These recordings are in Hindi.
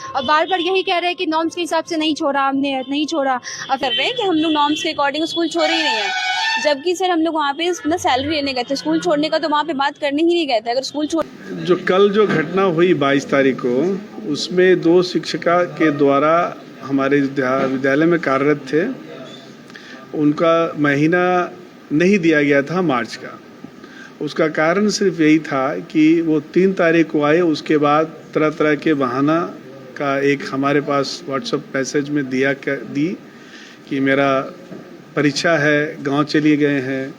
और बार बार यही कह रहे हैं कि नॉर्म्स के हिसाब से नहीं छोड़ा, हमने नहीं छोड़ा। अब कर रहे हैं कि हम लोग नॉर्म्स के अकॉर्डिंग स्कूल छोड़ ही नहीं है, जबकि सर हम लोग वहाँ पे ना सैलरी लेने गए थे, स्कूल छोड़ने का तो वहाँ पे बात करने ही नहीं गए थे। अगर स्कूल छोड़ जो कल जो घटना हुई 22 तारीख को, उसमें 2 शिक्षिका के द्वारा हमारे विद्यालय में कार्यरत थे, उनका महीना नहीं दिया गया था मार्च का। उसका कारण सिर्फ यही था कि वो 3 तारीख को आए, उसके बाद तरह तरह के बहाना का एक हमारे पास व्हाट्सएप मैसेज में दी कि मेरा परीक्षा है, गांव चले गए हैं,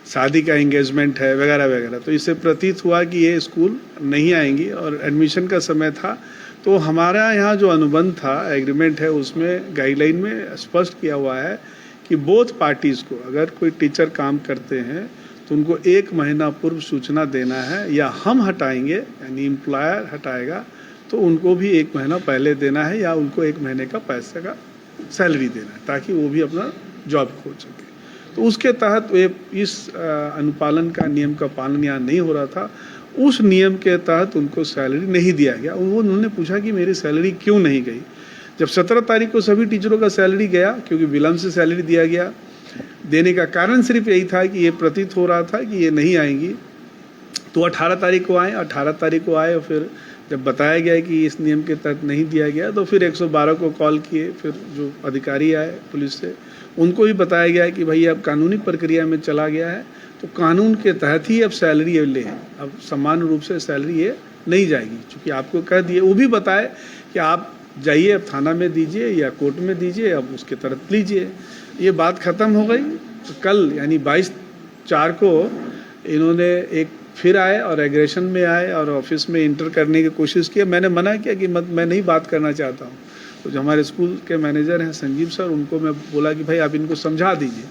शादी का एंगेजमेंट है वगैरह वगैरह। तो इससे प्रतीत हुआ कि ये स्कूल नहीं आएंगी और एडमिशन का समय था। तो हमारा यहाँ जो अनुबंध था, एग्रीमेंट है, उसमें गाइडलाइन में स्पष्ट किया हुआ है कि बोथ पार्टीज़ को अगर कोई टीचर काम करते हैं तो उनको 1 महीना पूर्व सूचना देना है, या हम हटाएंगे यानी एम्प्लॉयर हटाएगा तो उनको भी 1 महीना पहले देना है, या उनको 1 महीने का पैसे का सैलरी देना है, ताकि वो भी अपना जॉब खोज सके। तो उसके तहत इस अनुपालन का नियम का पालन यहाँ नहीं हो रहा था। उस नियम के तहत उनको सैलरी नहीं दिया गया। उन्होंने पूछा कि मेरी सैलरी क्यों नहीं गई। जब 17 तारीख को सभी टीचरों का सैलरी गया, क्योंकि विलम्ब से सैलरी दिया गया, देने का कारण सिर्फ यही था कि ये प्रतीत हो रहा था कि ये नहीं आएंगी। तो 18 तारीख को आए, 18 तारीख को आए, और फिर जब बताया गया कि इस नियम के तहत नहीं दिया गया तो फिर 112 को कॉल किए। फिर जो अधिकारी आए पुलिस से, उनको भी बताया गया कि भाई अब कानूनी प्रक्रिया में चला गया है, तो कानून के तहत ही अब सैलरी ले, अब सामान्य रूप से सैलरी ये नहीं जाएगी। चूँकि आपको कह दिए, वो भी बताए कि आप जाइए, अब थाना में दीजिए या कोर्ट में दीजिए, अब उसके तहत लीजिए। ये बात ख़त्म हो गई। तो कल यानी 22/4 को इन्होंने एक फिर आए और एग्रेशन में आए और ऑफिस में इंटर करने की कोशिश की। मैंने मना किया कि मैं नहीं बात करना चाहता हूँ। तो जो हमारे स्कूल के मैनेजर हैं संजीव सर, उनको मैं बोला कि भाई आप इनको समझा दीजिए।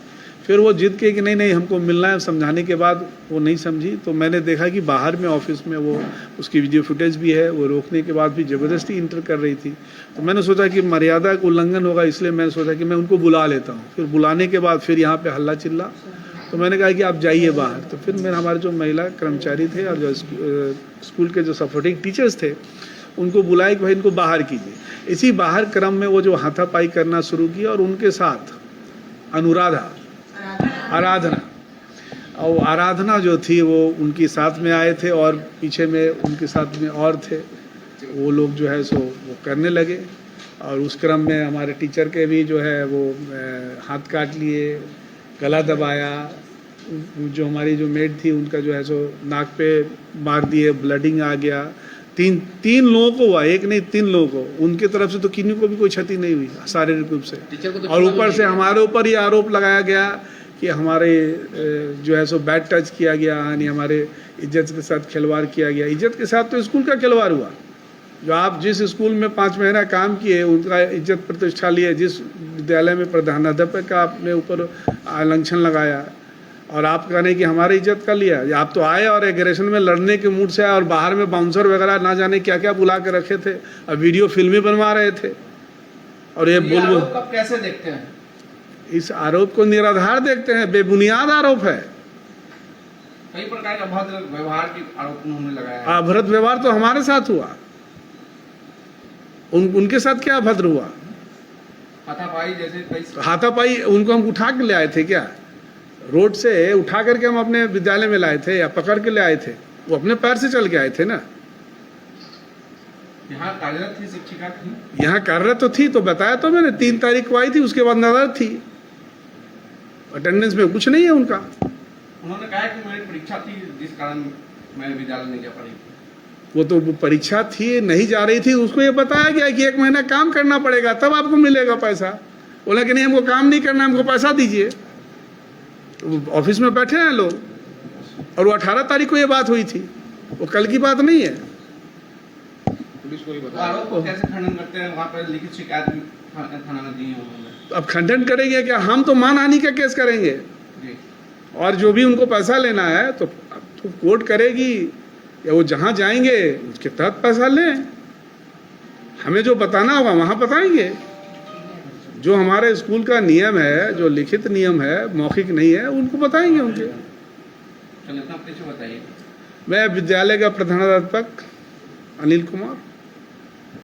फिर वो जिद के कि नहीं हमको मिलना है। समझाने के बाद वो नहीं समझी। तो मैंने देखा कि बाहर में ऑफिस में वो, उसकी वीडियो फुटेज भी है, वो रोकने के बाद भी ज़बरदस्ती इंटर कर रही थी। तो मैंने सोचा कि मर्यादा का उल्लंघन होगा, इसलिए मैंने सोचा कि मैं उनको बुला लेता हूँ। फिर बुलाने के बाद फिर यहाँ पे हल्ला चिल्ला, तो मैंने कहा कि आप जाइए बाहर। तो फिर मेरे हमारे जो महिला कर्मचारी थे और जो स्कूल के जो सपोर्टिंग टीचर्स थे, उनको बुलाए कि भाई इनको बाहर कीजिए। इसी बाहर क्रम में वो जो हाथापाई करना शुरू की, और उनके साथ आराधना और आराधना जो थी वो उनके साथ में आए थे, और पीछे में उनके साथ में और थे। वो लोग जो है सो वो करने लगे, और उस क्रम में हमारे टीचर के भी जो है वो हाथ काट लिए, गला दबाया। जो हमारी जो मेड थी उनका जो है सो नाक पे मार दिए, ब्लडिंग आ गया। तीन लोगों को हुआ, एक नहीं 3 लोगों को। उनकी तरफ से तो किन्हीं को भी कोई क्षति नहीं हुई शारीरिक रूप से। तो और ऊपर से हमारे ऊपर ये आरोप लगाया गया कि हमारे जो है सो बैड टच किया गया, यानी हमारे इज्जत के साथ खिलवाड़ किया गया। इज्जत के साथ तो स्कूल का खिलवाड़ हुआ। जो आप जिस स्कूल में 5 महीना काम किए, उनका इज्जत प्रतिष्ठा लिए, जिस विद्यालय में प्रधानाध्यापक का अपने ऊपर लांछन लगाया, और आप कहने कि हमारी इज्जत कर लिया। आप तो आए और एग्रेशन में लड़ने के मूड से आए, और बाहर में बाउंसर वगैरह ना जाने क्या क्या बुला के रखे थे, और वीडियो फिल्में बनवा रहे थे। और ये बोल कैसे देखते हैं? इस आरोप को निराधार देखते हैं, बेबुनियाद आरोप है। कई प्रकार का अभद्र व्यवहार की आरोप उन्होंने लगाया। अभद्र व्यवहार तो हमारे साथ हुआ, उनके साथ क्या अभद्र हुआ? हाथापाई जैसे हाथापाई उनको हम उठा के ले आए थे क्या? रोड से उठा करके हम अपने विद्यालय में लाए थे, या पकड़ के ले आए थे? वो अपने पैर से चल के आए थे ना। यहाँ कार्यरत थी शिक्षिका थी, यहाँ कार्यरत तो थी, तो बताया तो मैंने 3 तारीख को आई थी, उसके बाद नजर थी। अटेंडेंस में कुछ नहीं है उनका। उन्होंने कहा कि मेरी परीक्षा थी जिस कारण मैं विद्यालय नहीं जा पाई। वो तो परीक्षा थी, नहीं जा रही थी, उसको ये बताया गया कि 1 महीना काम करना पड़ेगा तब आपको मिलेगा पैसा। बोला कि नहीं हमको काम नहीं करना, हमको पैसा दीजिए। ऑफिस में बैठे हैं लोग, और वो 18 तारीख को ये बात हुई थी, वो कल की बात नहीं है। पुलिस को ही बता। आरोप को कैसे खंडन करते हैं? वहाँ पर लिखित शिकायत भी थाना में दी है उन्होंने। अब खंडन करेंगे क्या? हम तो मानहानि का केस करेंगे जी। और जो भी उनको पैसा लेना है तो कोर्ट करेगी, या वो जहाँ जाएंगे उसके तहत पैसा लें। हमें जो बताना होगा वहाँ बताएंगे। जो हमारे स्कूल का नियम है, जो लिखित नियम है, मौखिक नहीं है, उनको बताएंगे उनके। चलो इतना पीछे बताइए। मैं विद्यालय का प्रधानाध्यापक अनिल कुमार।